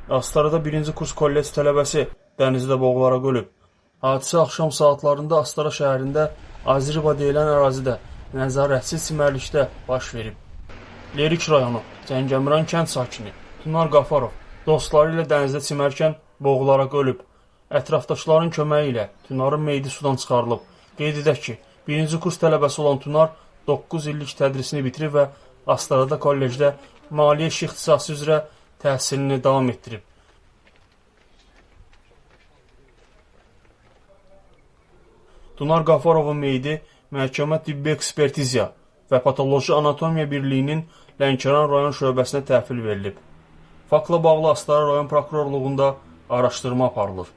Astarada 1-ci kurs kollec tələbəsi dənizdə boğularaq ölüb. Hadisə axşam saatlarında Astara şəhərində Azriba deyilən ərazidə nəzarətsiz çimərlikdə baş verib. Lerik rayonu Cəngəmiran kənd sakini Tunar Qafarov dostları ilə dənizdə çimərkən boğularaq ölüb. Ətrafdaşların köməyi ilə Tunarın meyidi sudan çıxarılıb. Qeyd edək ki, 1-ci kurs tələbəsi olan Tunar 9 illik tədrisini bitirib və Astarada kollecdə maliyyə işi ixtisası üzrə təhsilini davam etdirib. Tunar Qafarovun meyidi məhkəmə tibbi ekspertiziya və patoloji anatomiya birliyinin Lənkəran rayon şöbəsinə təhvil verilib. Faktla bağlı Astara rayon prokurorluğunda araşdırma aparılır.